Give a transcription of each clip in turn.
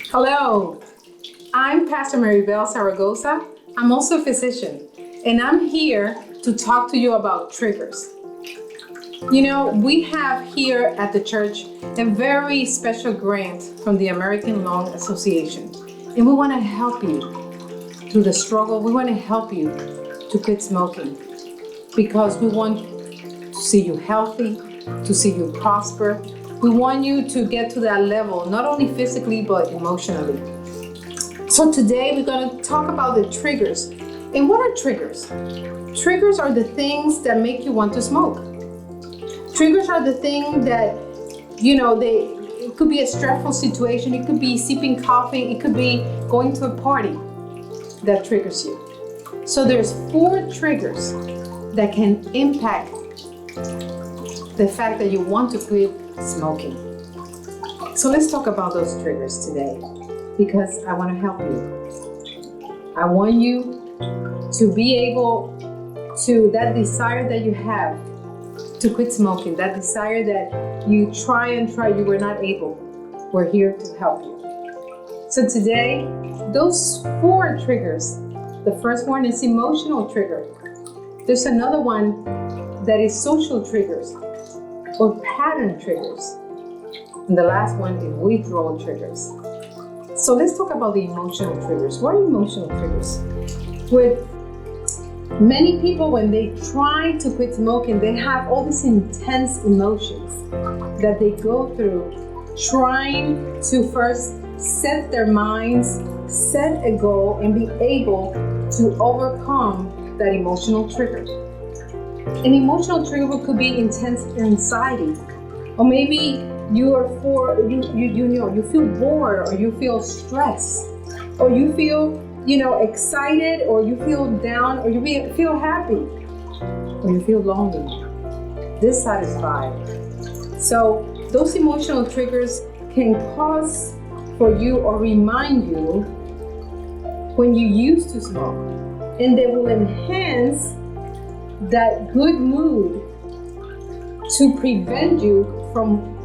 Hello, I'm Pastor Maribel Zaragoza. I'm also a physician, and I'm here to talk to you about triggers. You know, we have here at the church a very special grant from the American Lung Association, and we want to help you through the struggle. We want to help you to quit smoking because we want to see you healthy, to see you prosper. We want you to get to that level, not only physically, but emotionally. So today we're going to talk about the triggers. And what are triggers? Triggers are the things that make you want to smoke. Triggers are the thing that, it could be a stressful situation. It could be sipping coffee. It could be going to a party that triggers you. So there's 4 triggers that can impact the fact that you want to quit smoking. So let's talk about those triggers today because I want to help you. I want you to be able to, that desire that you have to quit smoking, that desire that you try, you were not able. We're here to help you. So today, those 4 triggers, the first one is emotional trigger. There's another one that is social triggers or pattern triggers. And the last one is withdrawal triggers. So let's talk about the emotional triggers. What are emotional triggers? With many people, when they try to quit smoking, they have all these intense emotions that they go through trying to first set their minds, set a goal, and be able to overcome that emotional trigger. An emotional trigger could be intense anxiety, or maybe you feel bored, or you feel stressed, or you feel excited, or you feel down, or you feel happy, or you feel lonely, dissatisfied. So those emotional triggers can cause for you or remind you when you used to smoke, and they will enhance that good mood to prevent you from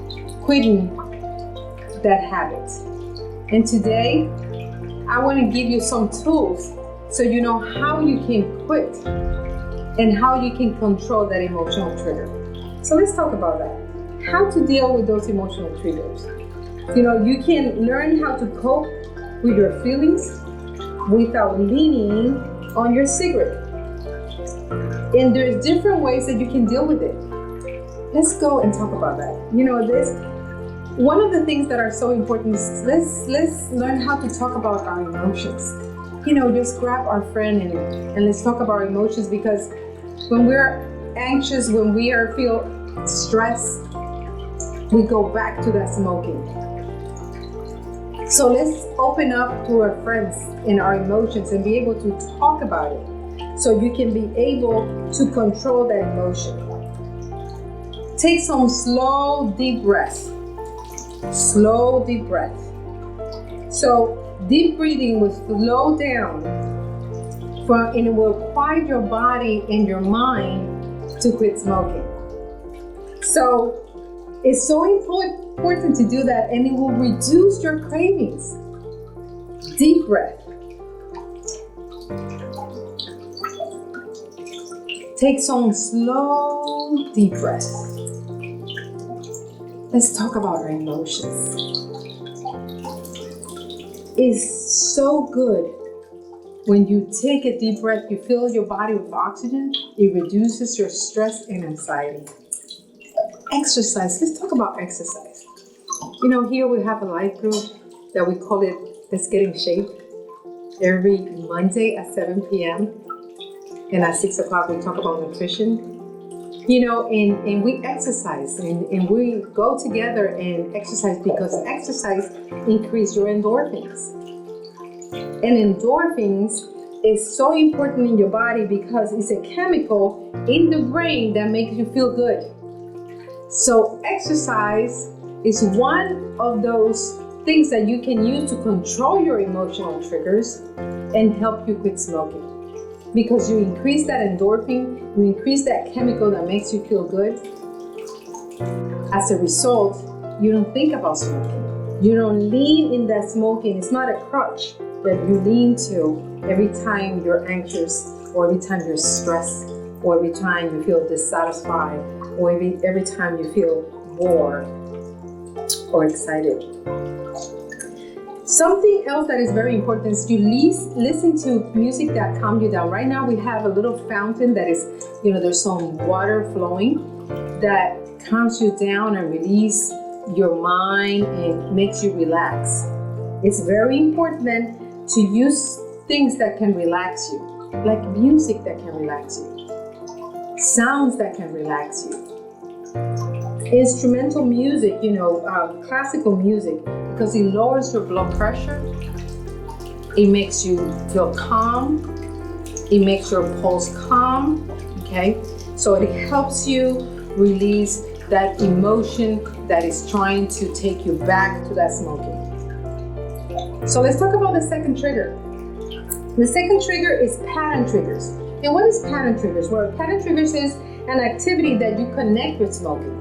quitting that habit. And today, I want to give you some tools so you know how you can quit and how you can control that emotional trigger. So let's talk about that. How to deal with those emotional triggers. You can learn how to cope with your feelings without leaning on your cigarette. And there's different ways that you can deal with it. Let's go and talk about that. One of the things that are so important is let's learn how to talk about our emotions. Just grab our friend and let's talk about our emotions, because when we're anxious, when we feel stressed, we go back to that smoking. So let's open up to our friends and our emotions and be able to talk about it, so you can be able to control that emotion. Take some slow, deep breaths. Slow, deep breath. So deep breathing will slow down and it will quiet your body and your mind to quit smoking. So it's so important to do that, and it will reduce your cravings. Deep breath. Take some slow, deep breaths. Let's talk about our emotions. It's so good when you take a deep breath, you fill your body with oxygen, it reduces your stress and anxiety. Exercise. Let's talk about exercise. Here we have a life group that we call it Let's Get in Shape, every Monday at 7 p.m. And at 6 o'clock, we talk about nutrition. And we exercise and we go together and exercise, because exercise increases your endorphins. And endorphins is so important in your body because it's a chemical in the brain that makes you feel good. So exercise is one of those things that you can use to control your emotional triggers and help you quit smoking. Because you increase that endorphin, you increase that chemical that makes you feel good. As a result, you don't think about smoking. You don't lean in that smoking. It's not a crutch that you lean to every time you're anxious, or every time you're stressed, or every time you feel dissatisfied, or every time you feel bored or excited. Something else that is very important is you listen to music that calms you down. Right now we have a little fountain that is, there's some water flowing that calms you down and release your mind and makes you relax. It's very important to use things that can relax you, like music that can relax you, sounds that can relax you, instrumental music, classical music, because it lowers your blood pressure, it makes you feel calm, it makes your pulse calm, okay? So it helps you release that emotion that is trying to take you back to that smoking. So let's talk about the second trigger. The second trigger is pattern triggers. And what is pattern triggers? Well, pattern triggers is an activity that you connect with smoking.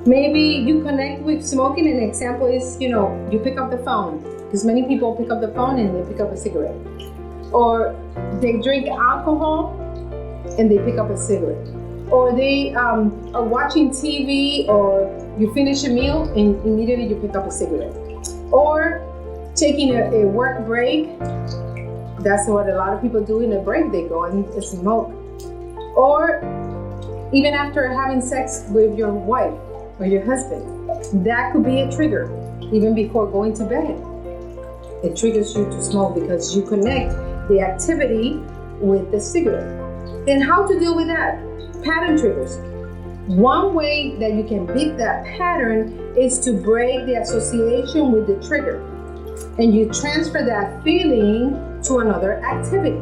Maybe you connect with smoking, an example is, you pick up the phone, because many people pick up the phone and they pick up a cigarette. Or they drink alcohol and they pick up a cigarette. Or they are watching TV, or you finish a meal and immediately you pick up a cigarette. Or taking a work break, that's what a lot of people do in a break, they go and smoke. Or even after having sex with your wife or your husband, that could be a trigger, even before going to bed. It triggers you to smoke because you connect the activity with the cigarette. And how to deal with that? Pattern triggers. One way that you can beat that pattern is to break the association with the trigger, and you transfer that feeling to another activity.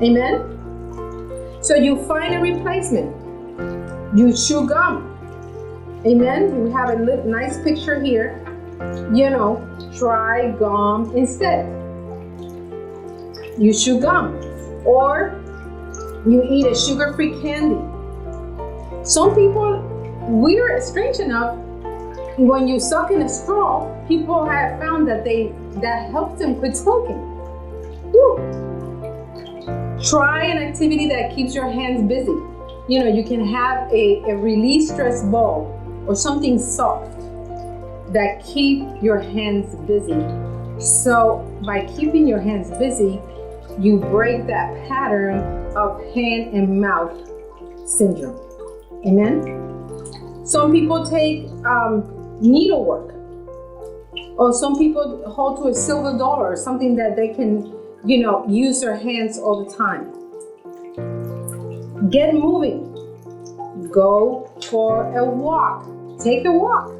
Amen? So you find a replacement. You chew gum. Amen? We have a nice picture here. Try gum instead. You chew gum. Or you eat a sugar-free candy. Some people, we're strange enough, when you suck in a straw, people have found that helps them quit smoking. Woo. Try an activity that keeps your hands busy. You can have a release stress ball or something soft that keep your hands busy. So by keeping your hands busy, you break that pattern of hand and mouth syndrome. Amen? Some people take needlework, or some people hold to a silver dollar, or something that they can, use their hands all the time. Get moving. Go for a walk. Take a walk.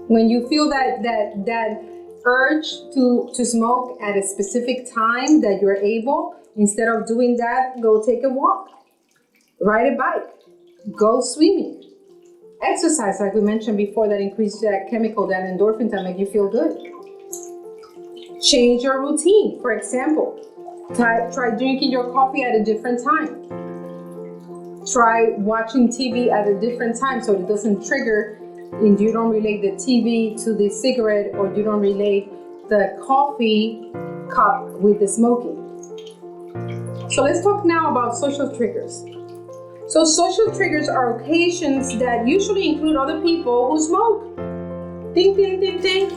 When you feel that urge to smoke at a specific time that you're able, instead of doing that, go take a walk. Ride a bike. Go swimming. Exercise, like we mentioned before, that increases that chemical, that endorphin, that make you feel good. Change your routine. For example, try drinking your coffee at a different time. Try watching TV at a different time so it doesn't trigger, and you don't relate the TV to the cigarette, or you don't relate the coffee cup with the smoking. So let's talk now about social triggers. So social triggers are occasions that usually include other people who smoke. Ding, ding, ding, ding.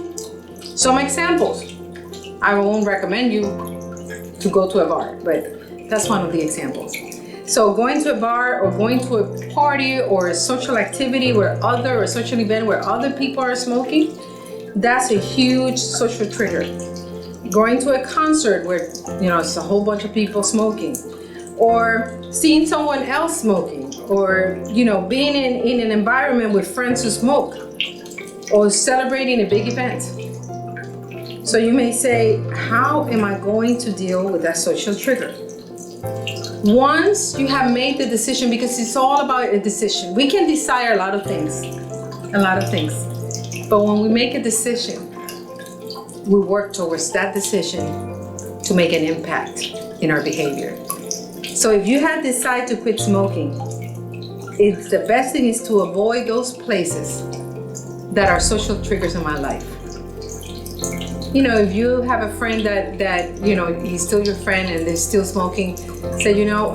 Some examples. I won't recommend you to go to a bar, but that's one of the examples. So going to a bar, or going to a party, or a social activity or a social event where other people are smoking, that's a huge social trigger. Going to a concert where, it's a whole bunch of people smoking, or seeing someone else smoking, or, being in an environment with friends who smoke, or celebrating a big event. So you may say, how am I going to deal with that social trigger? Once you have made the decision, because it's all about a decision. We can desire a lot of things. But when we make a decision, we work towards that decision to make an impact in our behavior. So if you have decided to quit smoking, the best thing is to avoid those places that are social triggers in my life. You know, if you have a friend that you know, he's still your friend and they're still smoking, say, you know,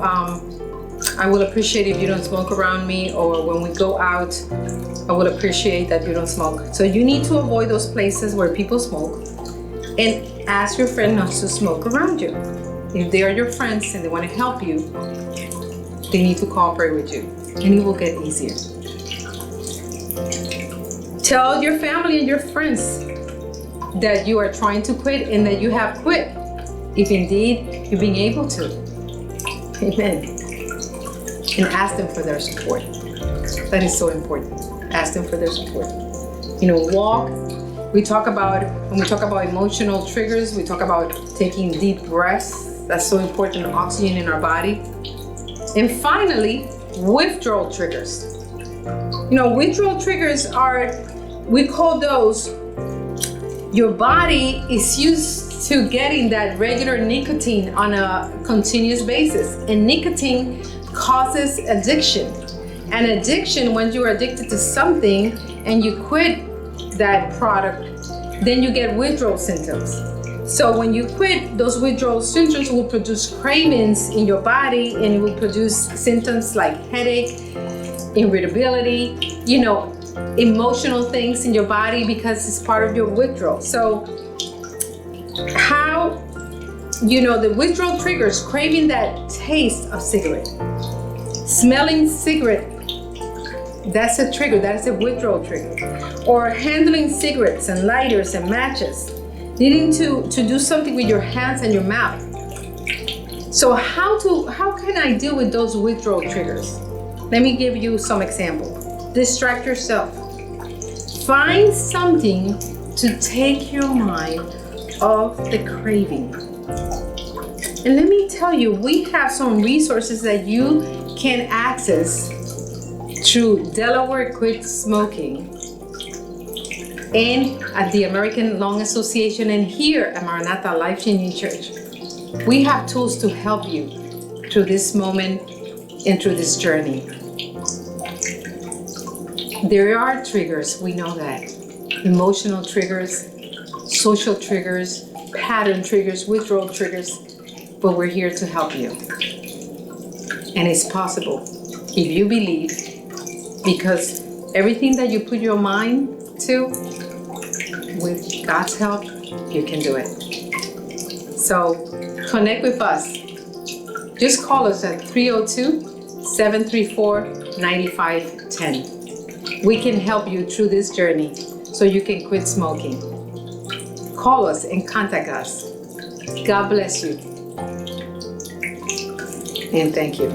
I will appreciate if you don't smoke around me, or when we go out, I will appreciate that you don't smoke. So you need to avoid those places where people smoke and ask your friend not to smoke around you. If they are your friends and they want to help you, they need to cooperate with you, and it will get easier. Tell your family and your friends that you are trying to quit and that you have quit, if indeed you're being able to. Amen. And ask them for their support. That is so important. Ask them for their support. You know, walk. When we talk about emotional triggers, we talk about taking deep breaths. That's so important, oxygen in our body. And finally, withdrawal triggers. You know, withdrawal triggers are, we call those, your body is used to getting that regular nicotine on a continuous basis. And nicotine causes addiction. And addiction, when you are addicted to something and you quit that product, then you get withdrawal symptoms. So when you quit, those withdrawal symptoms will produce cravings in your body, and it will produce symptoms like headache, irritability, you know, emotional things in your body, because it's part of your withdrawal. So how, you know, the withdrawal triggers: craving that taste of cigarette, smelling cigarette, that's a trigger, that is a withdrawal trigger. Or handling cigarettes and lighters and matches, needing to do something with your hands and your mouth. So how can I deal with those withdrawal triggers? Let me give you some examples. Distract yourself. Find something to take your mind off the craving. And let me tell you, we have some resources that you can access through Delaware Quit Smoking and at the American Lung Association, and here at Maranatha Life Changing Church. We have tools to help you through this moment and through this journey. There are triggers, we know that. Emotional triggers, social triggers, pattern triggers, withdrawal triggers, but we're here to help you. And it's possible if you believe, because everything that you put your mind to, with God's help, you can do it. So connect with us. Just call us at 302-734-9510. We can help you through this journey so you can quit smoking. Call us and contact us. God bless you. And thank you.